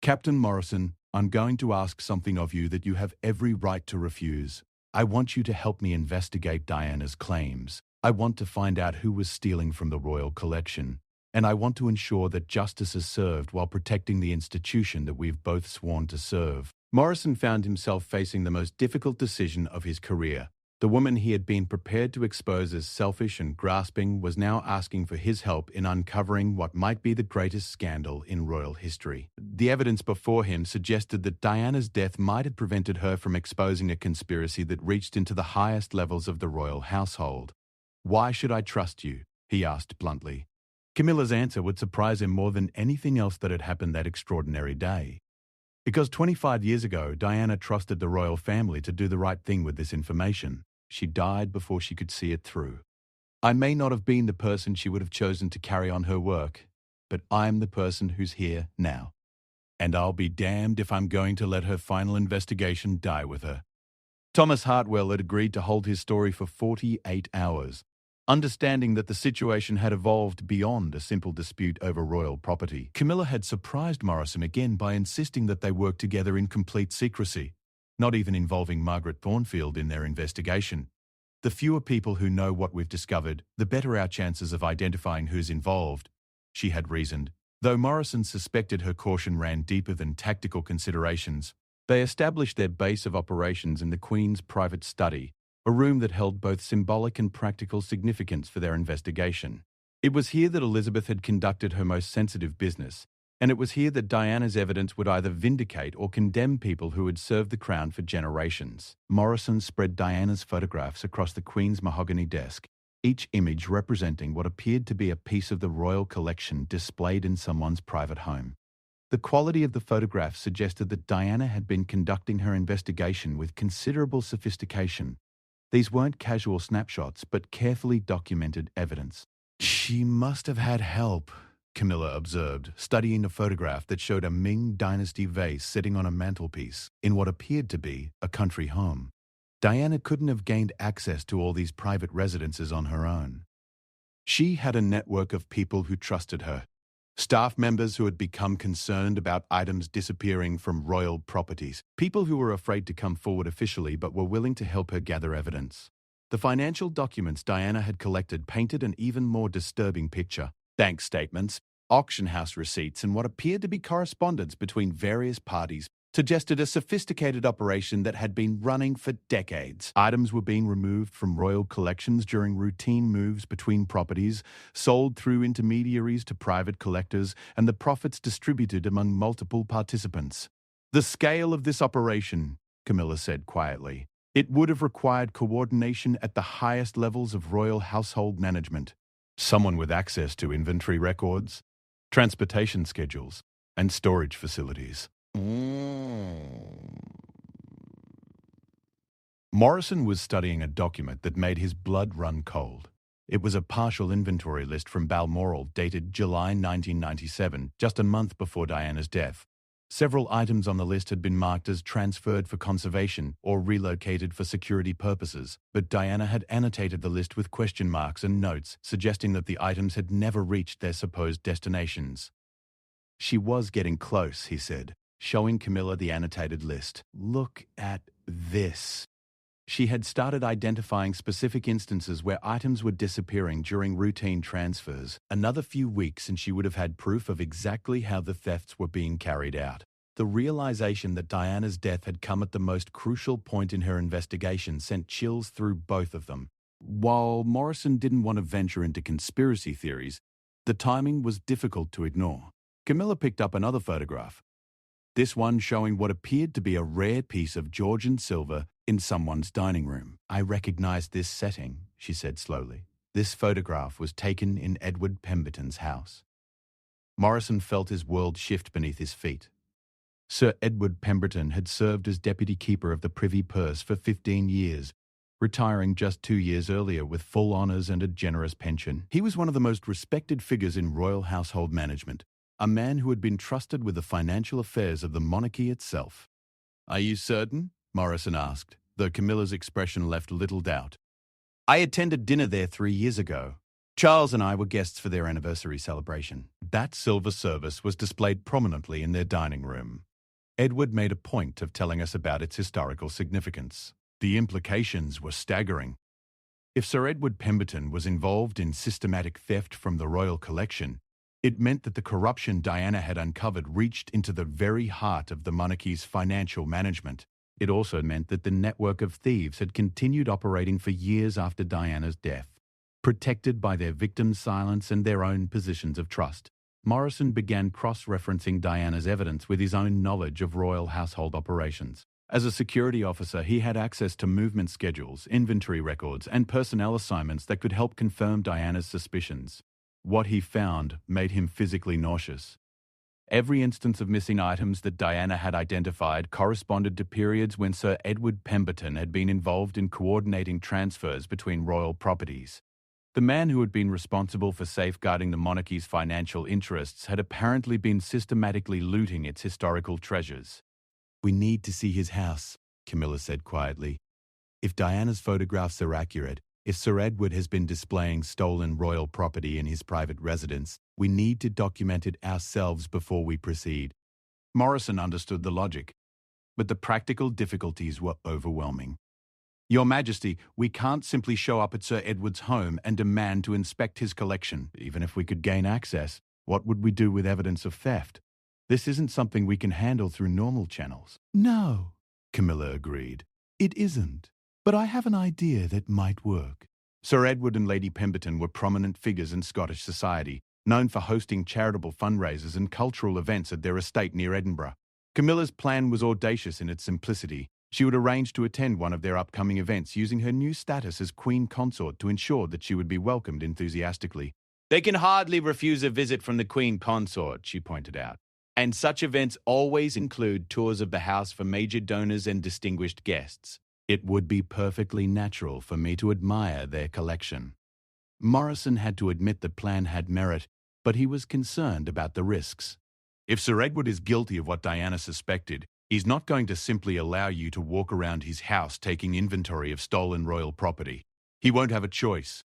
"Captain Morrison, I'm going to ask something of you that you have every right to refuse. I want you to help me investigate Diana's claims. I want to find out who was stealing from the royal collection, and I want to ensure that justice is served while protecting the institution that we've both sworn to serve." Morrison found himself facing the most difficult decision of his career. The woman he had been prepared to expose as selfish and grasping was now asking for his help in uncovering what might be the greatest scandal in royal history. The evidence before him suggested that Diana's death might have prevented her from exposing a conspiracy that reached into the highest levels of the royal household. "Why should I trust you?" he asked bluntly. Camilla's answer would surprise him more than anything else that had happened that extraordinary day. Because 25 years ago, Diana trusted the royal family to do the right thing with this information. She died before she could see it through. "I may not have been the person she would have chosen to carry on her work, but I'm the person who's here now. And I'll be damned if I'm going to let her final investigation die with her." Thomas Hartwell had agreed to hold his story for 48 hours, understanding that the situation had evolved beyond a simple dispute over royal property. Camilla had surprised Morrison again by insisting that they work together in complete secrecy, not even involving Margaret Thornfield in their investigation. "The fewer people who know what we've discovered, the better our chances of identifying who's involved," she had reasoned. Though Morrison suspected her caution ran deeper than tactical considerations, they established their base of operations in the Queen's private study, a room that held both symbolic and practical significance for their investigation. It was here that Elizabeth had conducted her most sensitive business, and it was here that Diana's evidence would either vindicate or condemn people who had served the crown for generations. Morrison spread Diana's photographs across the Queen's mahogany desk, each image representing what appeared to be a piece of the royal collection displayed in someone's private home. The quality of the photographs suggested that Diana had been conducting her investigation with considerable sophistication. These weren't casual snapshots, but carefully documented evidence. "She must have had help," Camilla observed, studying a photograph that showed a Ming Dynasty vase sitting on a mantelpiece in what appeared to be a country home. Diana couldn't have gained access to all these private residences on her own. She had a network of people who trusted her. Staff members who had become concerned about items disappearing from royal properties. People who were afraid to come forward officially but were willing to help her gather evidence. The financial documents Diana had collected painted an even more disturbing picture. Bank statements, auction house receipts, and what appeared to be correspondence between various parties suggested a sophisticated operation that had been running for decades. Items were being removed from royal collections during routine moves between properties, sold through intermediaries to private collectors, and the profits distributed among multiple participants. The scale of this operation, Camilla said quietly, it would have required coordination at the highest levels of royal household management. Someone with access to inventory records, transportation schedules, and storage facilities. Morrison was studying a document that made his blood run cold. It was a partial inventory list from Balmoral dated July 1997, just a month before Diana's death. Several items on the list had been marked as transferred for conservation or relocated for security purposes, but Diana had annotated the list with question marks and notes suggesting that the items had never reached their supposed destinations. She was getting close, he said, showing Camilla the annotated list. Look at this. She had started identifying specific instances where items were disappearing during routine transfers. Another few weeks and she would have had proof of exactly how the thefts were being carried out. The realization that Diana's death had come at the most crucial point in her investigation sent chills through both of them. While Morrison didn't want to venture into conspiracy theories, the timing was difficult to ignore. Camilla picked up another photograph. This one showing what appeared to be a rare piece of Georgian silver in someone's dining room. I recognized this setting, she said slowly. This photograph was taken in Edward Pemberton's house. Morrison felt his world shift beneath his feet. Sir Edward Pemberton had served as deputy keeper of the Privy Purse for 15 years, retiring just 2 years earlier with full honours and a generous pension. He was one of the most respected figures in royal household management, a man who had been trusted with the financial affairs of the monarchy itself. Are you certain? Morrison asked, though Camilla's expression left little doubt. I attended dinner there 3 years ago. Charles and I were guests for their anniversary celebration. That silver service was displayed prominently in their dining room. Edward made a point of telling us about its historical significance. The implications were staggering. If Sir Edward Pemberton was involved in systematic theft from the royal collection, it meant that the corruption Diana had uncovered reached into the very heart of the monarchy's financial management. It also meant that the network of thieves had continued operating for years after Diana's death, protected by their victims' silence and their own positions of trust. Morrison began cross-referencing Diana's evidence with his own knowledge of royal household operations. As a security officer, he had access to movement schedules, inventory records, and personnel assignments that could help confirm Diana's suspicions. What he found made him physically nauseous. Every instance of missing items that Diana had identified corresponded to periods when Sir Edward Pemberton had been involved in coordinating transfers between royal properties. The man who had been responsible for safeguarding the monarchy's financial interests had apparently been systematically looting its historical treasures. We need to see his house, Camilla said quietly. If Diana's photographs are accurate, if Sir Edward has been displaying stolen royal property in his private residence, we need to document it ourselves before we proceed. Morrison understood the logic, but the practical difficulties were overwhelming. Your Majesty, we can't simply show up at Sir Edward's home and demand to inspect his collection. Even if we could gain access, what would we do with evidence of theft? This isn't something we can handle through normal channels. No, Camilla agreed. It isn't. But I have an idea that might work. Sir Edward and Lady Pemberton were prominent figures in Scottish society, known for hosting charitable fundraisers and cultural events at their estate near Edinburgh. Camilla's plan was audacious in its simplicity. She would arrange to attend one of their upcoming events using her new status as Queen Consort to ensure that she would be welcomed enthusiastically. They can hardly refuse a visit from the Queen Consort, she pointed out. And such events always include tours of the house for major donors and distinguished guests. It would be perfectly natural for me to admire their collection. Morrison had to admit the plan had merit, but he was concerned about the risks. If Sir Edward is guilty of what Diana suspected, he's not going to simply allow you to walk around his house taking inventory of stolen royal property. He won't have a choice.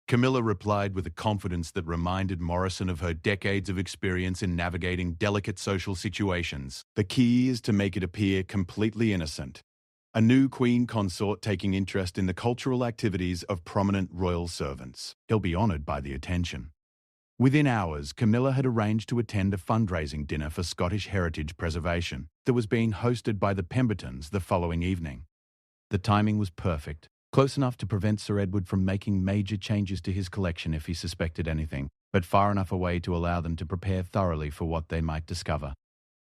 Camilla replied with a confidence that reminded Morrison of her decades of experience in navigating delicate social situations. The key is to make it appear completely innocent. A new queen consort taking interest in the cultural activities of prominent royal servants. He'll be honoured by the attention. Within hours, Camilla had arranged to attend a fundraising dinner for Scottish heritage preservation that was being hosted by the Pembertons the following evening. The timing was perfect, close enough to prevent Sir Edward from making major changes to his collection if he suspected anything, but far enough away to allow them to prepare thoroughly for what they might discover.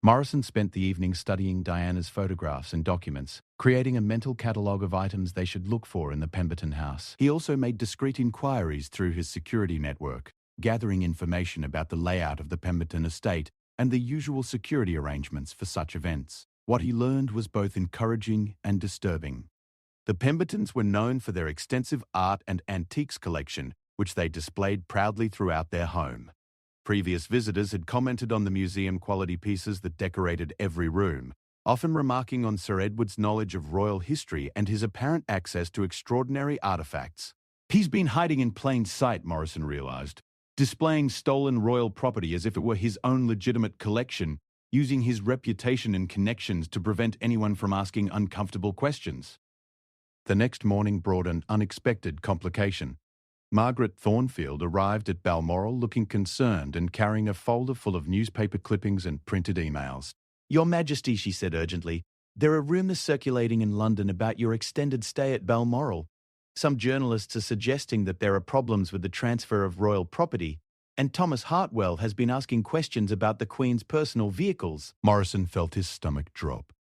Morrison spent the evening studying Diana's photographs and documents, creating a mental catalogue of items they should look for in the Pemberton house. He also made discreet inquiries through his security network, gathering information about the layout of the Pemberton estate and the usual security arrangements for such events. What he learned was both encouraging and disturbing. The Pembertons were known for their extensive art and antiques collection, which they displayed proudly throughout their home. Previous visitors had commented on the museum-quality pieces that decorated every room, often remarking on Sir Edward's knowledge of royal history and his apparent access to extraordinary artifacts. He's been hiding in plain sight, Morrison realised, displaying stolen royal property as if it were his own legitimate collection, using his reputation and connections to prevent anyone from asking uncomfortable questions. The next morning brought an unexpected complication. Margaret Thornfield arrived at Balmoral looking concerned and carrying a folder full of newspaper clippings and printed emails. "Your Majesty," she said urgently, "there are rumours circulating in London about your extended stay at Balmoral. Some journalists are suggesting that there are problems with the transfer of royal property, and Thomas Hartwell has been asking questions about the Queen's personal vehicles." Morrison felt his stomach drop.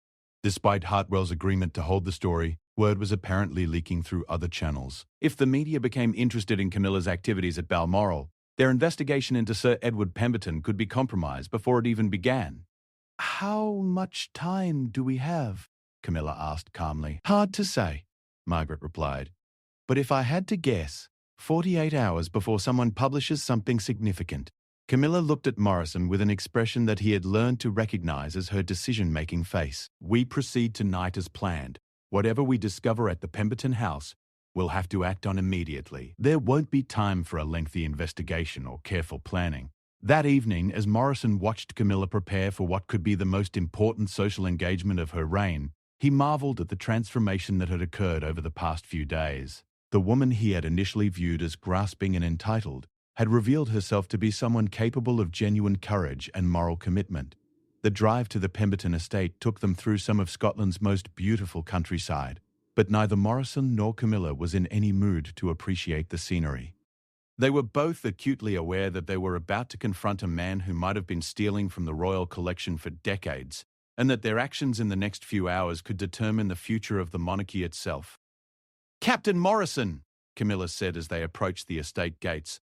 Despite Hartwell's agreement to hold the story, word was apparently leaking through other channels. If the media became interested in Camilla's activities at Balmoral, their investigation into Sir Edward Pemberton could be compromised before it even began. "How much time do we have?" Camilla asked calmly. "Hard to say," Margaret replied. "But if I had to guess, 48 hours before someone publishes something significant." Camilla looked at Morrison with an expression that he had learned to recognize as her decision-making face. "We proceed tonight as planned. Whatever we discover at the Pemberton house, we'll have to act on immediately. There won't be time for a lengthy investigation or careful planning." That evening, as Morrison watched Camilla prepare for what could be the most important social engagement of her reign, he marveled at the transformation that had occurred over the past few days. The woman he had initially viewed as grasping and entitled had revealed herself to be someone capable of genuine courage and moral commitment. The drive to the Pemberton estate took them through some of Scotland's most beautiful countryside, but neither Morrison nor Camilla was in any mood to appreciate the scenery. They were both acutely aware that they were about to confront a man who might have been stealing from the royal collection for decades, and that their actions in the next few hours could determine the future of the monarchy itself. "Captain Morrison," Camilla said as they approached the estate gates,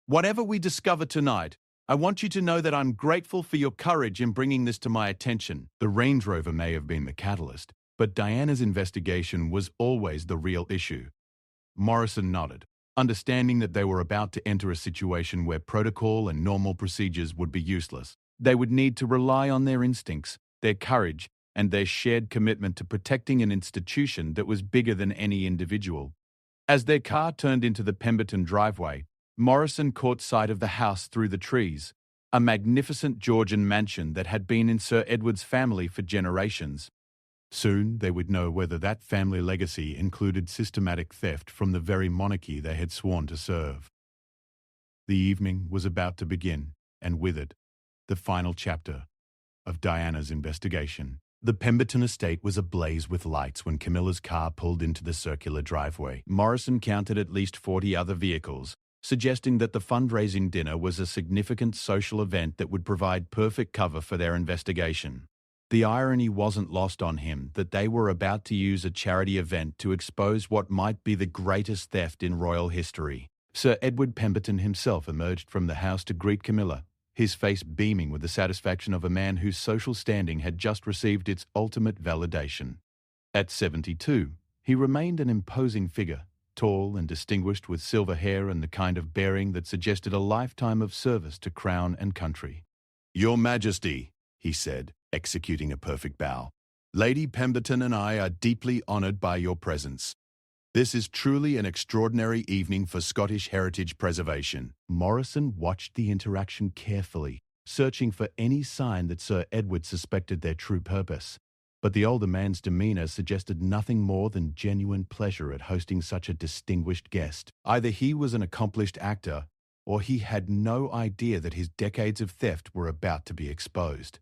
"whatever we discover tonight, I want you to know that I'm grateful for your courage in bringing this to my attention." The Range Rover may have been the catalyst, but Diana's investigation was always the real issue. Morrison nodded, understanding that they were about to enter a situation where protocol and normal procedures would be useless. They would need to rely on their instincts, their courage, and their shared commitment to protecting an institution that was bigger than any individual. As their car turned into the Pemberton driveway, Morrison caught sight of the house through the trees, a magnificent Georgian mansion that had been in Sir Edward's family for generations. Soon they would know whether that family legacy included systematic theft from the very monarchy they had sworn to serve. The evening was about to begin, and with it, the final chapter of Diana's investigation. The Pemberton estate was ablaze with lights when Camilla's car pulled into the circular driveway. Morrison counted at least 40 other vehicles, suggesting that the fundraising dinner was a significant social event that would provide perfect cover for their investigation. The irony wasn't lost on him that they were about to use a charity event to expose what might be the greatest theft in royal history. Sir Edward Pemberton himself emerged from the house to greet Camilla, his face beaming with the satisfaction of a man whose social standing had just received its ultimate validation. At 72, he remained an imposing figure, tall and distinguished with silver hair and the kind of bearing that suggested a lifetime of service to crown and country. "Your Majesty," he said, executing a perfect bow, "Lady Pemberton and I are deeply honoured by your presence. This is truly an extraordinary evening for Scottish heritage preservation." Morrison watched the interaction carefully, searching for any sign that Sir Edward suspected their true purpose. But the older man's demeanour suggested nothing more than genuine pleasure at hosting such a distinguished guest. Either he was an accomplished actor, or he had no idea that his decades of theft were about to be exposed.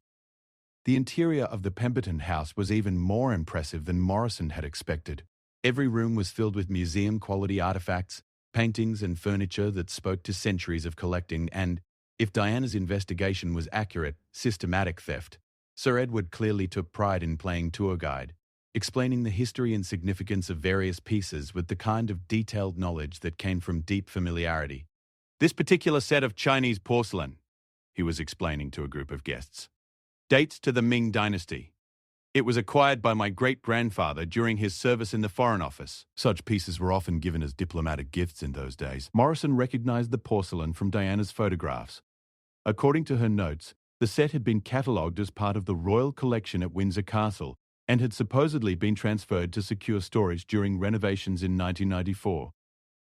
The interior of the Pemberton house was even more impressive than Morrison had expected. Every room was filled with museum-quality artifacts, paintings and furniture that spoke to centuries of collecting and, if Diana's investigation was accurate, systematic theft. Sir Edward clearly took pride in playing tour guide, explaining the history and significance of various pieces with the kind of detailed knowledge that came from deep familiarity. "This particular set of Chinese porcelain," he was explaining to a group of guests, "dates to the Ming Dynasty. It was acquired by my great-grandfather during his service in the Foreign Office." Such pieces were often given as diplomatic gifts in those days. Morrison recognized the porcelain from Diana's photographs. According to her notes, the set had been catalogued as part of the royal collection at Windsor Castle and had supposedly been transferred to secure storage during renovations in 1994.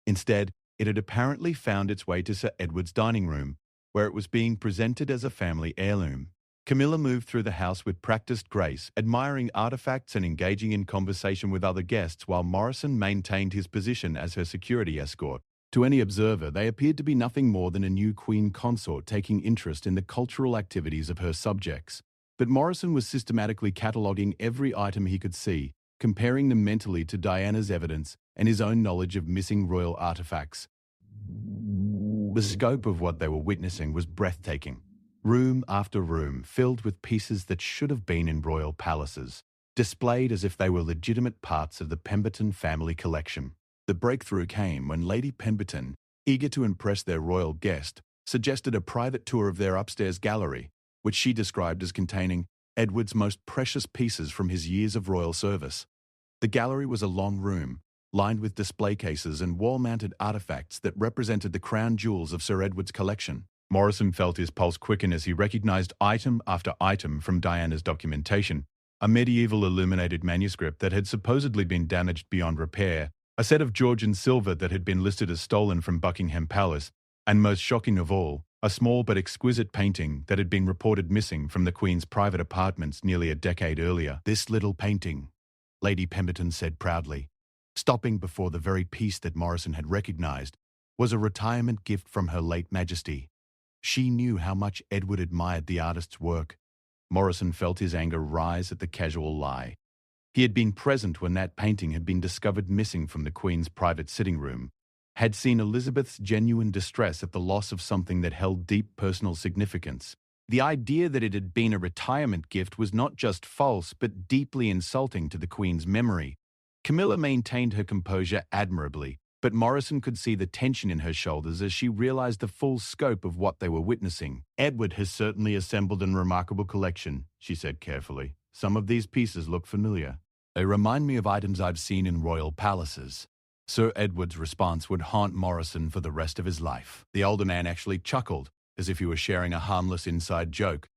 Instead, it had apparently found its way to Sir Edward's dining room, where it was being presented as a family heirloom. Camilla moved through the house with practiced grace, admiring artifacts and engaging in conversation with other guests while Morrison maintained his position as her security escort. To any observer, they appeared to be nothing more than a new queen consort taking interest in the cultural activities of her subjects. But Morrison was systematically cataloguing every item he could see, comparing them mentally to Diana's evidence and his own knowledge of missing royal artifacts. The scope of what they were witnessing was breathtaking. Room after room filled with pieces that should have been in royal palaces, displayed as if they were legitimate parts of the Pemberton family collection. The breakthrough came when Lady Pemberton, eager to impress their royal guest, suggested a private tour of their upstairs gallery, which she described as containing Edward's most precious pieces from his years of royal service. The gallery was a long room, lined with display cases and wall-mounted artifacts that represented the crown jewels of Sir Edward's collection. Morrison felt his pulse quicken as he recognized item after item from Diana's documentation: a medieval illuminated manuscript that had supposedly been damaged beyond repair, a set of Georgian silver that had been listed as stolen from Buckingham Palace, and most shocking of all, a small but exquisite painting that had been reported missing from the Queen's private apartments nearly a decade earlier. "This little painting," Lady Pemberton said proudly, stopping before the very piece that Morrison had recognized, was a retirement gift from Her late Majesty. She knew how much Edward admired the artist's work. Morrison felt his anger rise at the casual lie. He had been present when that painting had been discovered missing from the Queen's private sitting room, had seen Elizabeth's genuine distress at the loss of something that held deep personal significance. The idea that it had been a retirement gift was not just false but deeply insulting to the Queen's memory. Camilla maintained her composure admirably, but Morrison could see the tension in her shoulders as she realized the full scope of what they were witnessing. "Edward has certainly assembled a remarkable collection," she said carefully. "Some of these pieces look familiar. They remind me of items I've seen in royal palaces." Sir Edward's response would haunt Morrison for the rest of his life. The older man actually chuckled, as if he were sharing a harmless inside joke.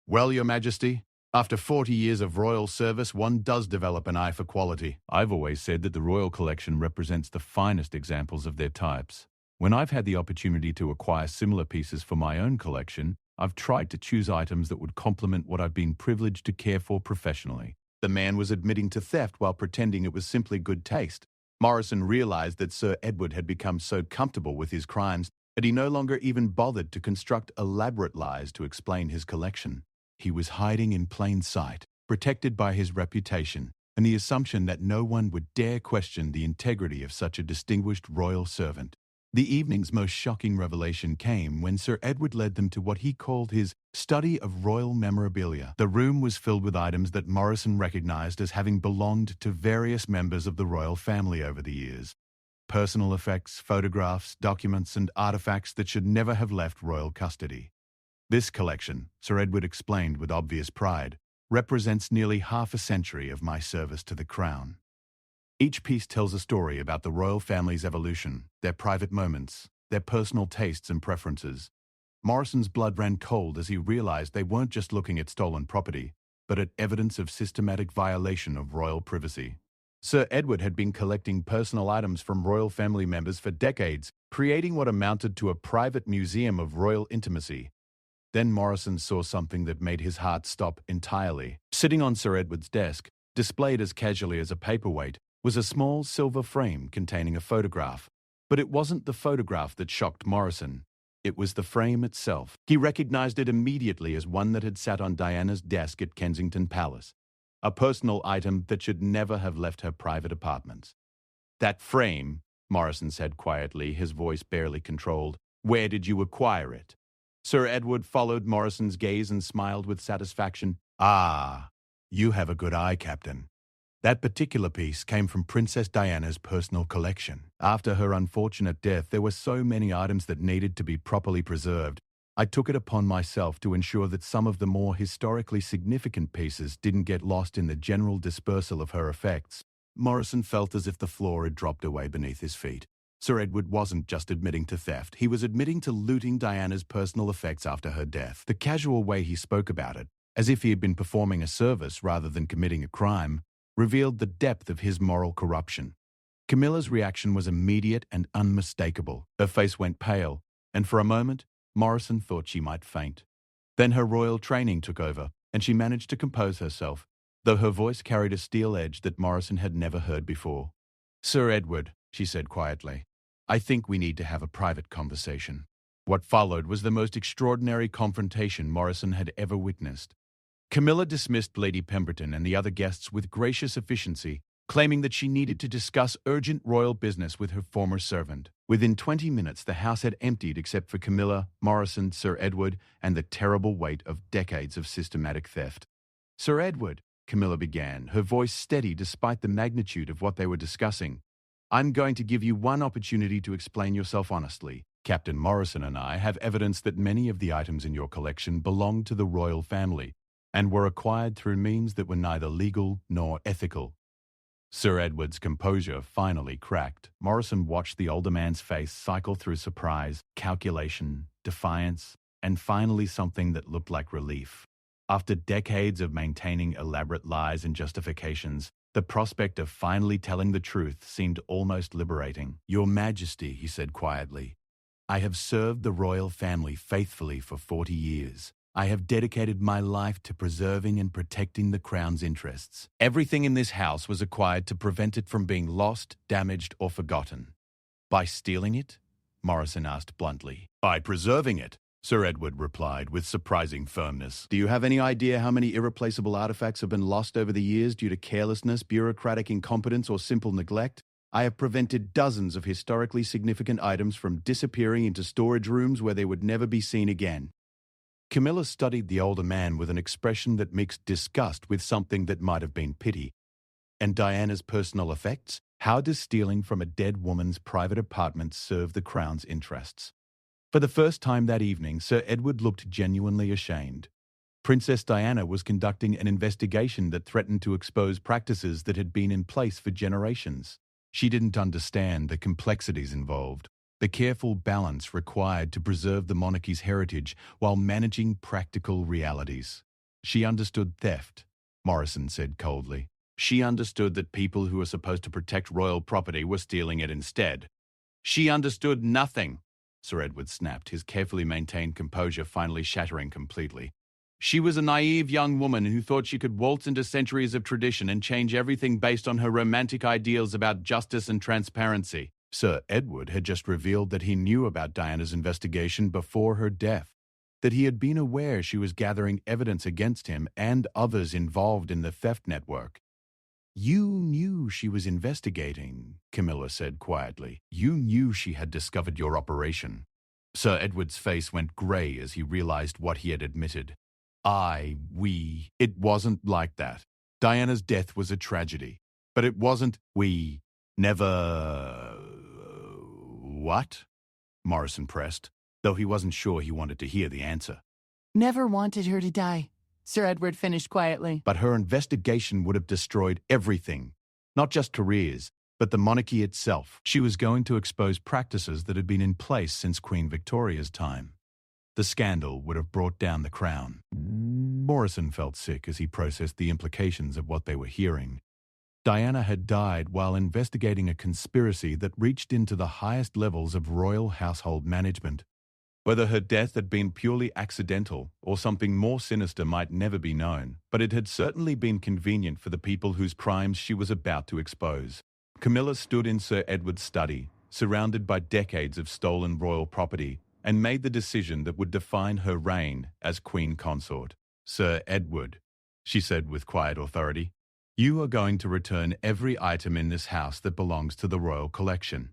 "Well, Your Majesty, after 40 years of royal service, one does develop an eye for quality. I've always said that the royal collection represents the finest examples of their types. When I've had the opportunity to acquire similar pieces for my own collection, I've tried to choose items that would complement what I've been privileged to care for professionally." The man was admitting to theft while pretending it was simply good taste. Morrison realized that Sir Edward had become so comfortable with his crimes that he no longer even bothered to construct elaborate lies to explain his collection. He was hiding in plain sight, protected by his reputation and the assumption that no one would dare question the integrity of such a distinguished royal servant. The evening's most shocking revelation came when Sir Edward led them to what he called his study of royal memorabilia. The room was filled with items that Morrison recognized as having belonged to various members of the royal family over the years. Personal effects, photographs, documents, and artifacts that should never have left royal custody. "This collection," Sir Edward explained with obvious pride, "represents nearly half a century of my service to the crown." Each piece tells a story about the royal family's evolution, their private moments, their personal tastes and preferences. Morrison's blood ran cold as he realized they weren't just looking at stolen property, but at evidence of systematic violation of royal privacy. Sir Edward had been collecting personal items from royal family members for decades, creating what amounted to a private museum of royal intimacy. Then Morrison saw something that made his heart stop entirely. Sitting on Sir Edward's desk, displayed as casually as a paperweight, was a small silver frame containing a photograph. But it wasn't the photograph that shocked Morrison. It was the frame itself. He recognized it immediately as one that had sat on Diana's desk at Kensington Palace, a personal item that should never have left her private apartments. "That frame," Morrison said quietly, his voice barely controlled. "Where did you acquire it?" Sir Edward followed Morrison's gaze and smiled with satisfaction. "Ah, you have a good eye, Captain. That particular piece came from Princess Diana's personal collection. After her unfortunate death, there were so many items that needed to be properly preserved. I took it upon myself to ensure that some of the more historically significant pieces didn't get lost in the general dispersal of her effects." Morrison felt as if the floor had dropped away beneath his feet. Sir Edward wasn't just admitting to theft, he was admitting to looting Diana's personal effects after her death. The casual way he spoke about it, as if he had been performing a service rather than committing a crime, revealed the depth of his moral corruption. Camilla's reaction was immediate and unmistakable. Her face went pale, and for a moment, Morrison thought she might faint. Then her royal training took over, and she managed to compose herself, though her voice carried a steel edge that Morrison had never heard before. "Sir Edward," she said quietly, "I think we need to have a private conversation." What followed was the most extraordinary confrontation Morrison had ever witnessed. Camilla dismissed Lady Pemberton and the other guests with gracious efficiency, claiming that she needed to discuss urgent royal business with her former servant. Within 20 minutes, the house had emptied except for Camilla, Morrison, Sir Edward, and the terrible weight of decades of systematic theft. "Sir Edward," Camilla began, her voice steady despite the magnitude of what they were discussing, "I'm going to give you one opportunity to explain yourself honestly. Captain Morrison and I have evidence that many of the items in your collection belong to the royal family and were acquired through means that were neither legal nor ethical." Sir Edward's composure finally cracked. Morrison watched the older man's face cycle through surprise, calculation, defiance, and finally something that looked like relief. After decades of maintaining elaborate lies and justifications, the prospect of finally telling the truth seemed almost liberating. "Your Majesty," he said quietly, "I have served the royal family faithfully for 40 years. I have dedicated my life to preserving and protecting the Crown's interests. Everything in this house was acquired to prevent it from being lost, damaged, or forgotten." "By stealing it?" Morrison asked bluntly. "By preserving it," Sir Edward replied with surprising firmness. "Do you have any idea how many irreplaceable artifacts have been lost over the years due to carelessness, bureaucratic incompetence, or simple neglect? I have prevented dozens of historically significant items from disappearing into storage rooms where they would never be seen again." Camilla studied the older man with an expression that mixed disgust with something that might have been pity. "And Diana's personal effects? How does stealing from a dead woman's private apartment serve the Crown's interests?" For the first time that evening, Sir Edward looked genuinely ashamed. Princess Diana was conducting an investigation that threatened to expose practices that had been in place for generations. She didn't understand the complexities involved, the careful balance required to preserve the monarchy's heritage while managing practical realities. She understood theft, Morrison said coldly. She understood that people who were supposed to protect royal property were stealing it instead. She understood nothing, Sir Edward snapped, his carefully maintained composure finally shattering completely. She was a naive young woman who thought she could waltz into centuries of tradition and change everything based on her romantic ideals about justice and transparency. Sir Edward had just revealed that he knew about Diana's investigation before her death, that he had been aware she was gathering evidence against him and others involved in the theft network. "You knew she was investigating," Camilla said quietly. "You knew she had discovered your operation." Sir Edward's face went grey as he realized what he had admitted. It wasn't like that. Diana's death was a tragedy. But it wasn't, never... What? Morrison pressed, though he wasn't sure he wanted to hear the answer. "Never wanted her to die," Sir Edward finished quietly. "But her investigation would have destroyed everything. Not just careers, but the monarchy itself. She was going to expose practices that had been in place since Queen Victoria's time. The scandal would have brought down the crown. Morrison felt sick as he processed the implications of what they were hearing. Diana had died while investigating a conspiracy that reached into the highest levels of royal household management. Whether her death had been purely accidental or something more sinister might never be known, but it had certainly been convenient for the people whose crimes she was about to expose. Camilla stood in Sir Edward's study, surrounded by decades of stolen royal property, and made the decision that would define her reign as Queen Consort. "Sir Edward," she said with quiet authority, "you are going to return every item in this house that belongs to the royal collection.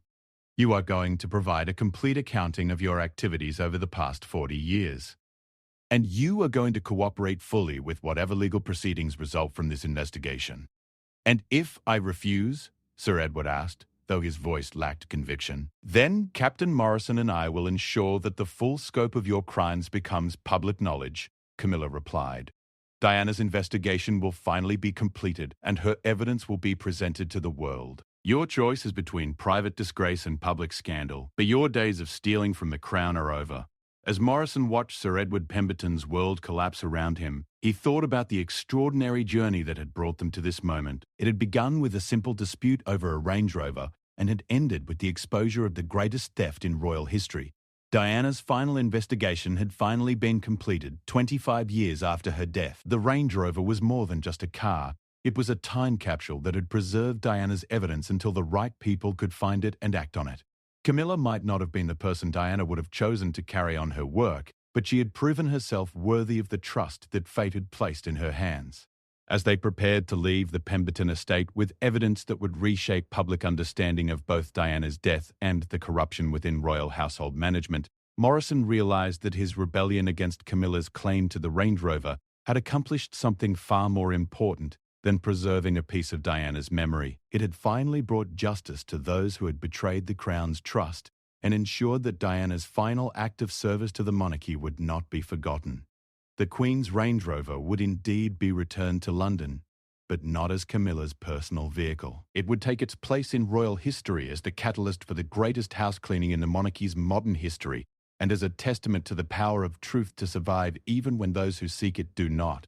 You are going to provide a complete accounting of your activities over the past 40 years. And you are going to cooperate fully with whatever legal proceedings result from this investigation." "And if I refuse?" Sir Edward asked, though his voice lacked conviction. "Then Captain Morrison and I will ensure that the full scope of your crimes becomes public knowledge," Camilla replied. "Diana's investigation will finally be completed, and her evidence will be presented to the world. Your choice is between private disgrace and public scandal, but your days of stealing from the crown are over." As Morrison watched Sir Edward Pemberton's world collapse around him, he thought about the extraordinary journey that had brought them to this moment. It had begun with a simple dispute over a Range Rover and had ended with the exposure of the greatest theft in royal history. Diana's final investigation had finally been completed 25 years after her death. The Range Rover was more than just a car. It was a time capsule that had preserved Diana's evidence until the right people could find it and act on it. Camilla might not have been the person Diana would have chosen to carry on her work, but she had proven herself worthy of the trust that fate had placed in her hands. As they prepared to leave the Pemberton estate with evidence that would reshape public understanding of both Diana's death and the corruption within royal household management, Morrison realized that his rebellion against Camilla's claim to the Range Rover had accomplished something far more important than preserving a piece of Diana's memory. It had finally brought justice to those who had betrayed the crown's trust and ensured that Diana's final act of service to the monarchy would not be forgotten. The Queen's Range Rover would indeed be returned to London, but not as Camilla's personal vehicle. It would take its place in royal history as the catalyst for the greatest house cleaning in the monarchy's modern history, and as a testament to the power of truth to survive even when those who seek it do not.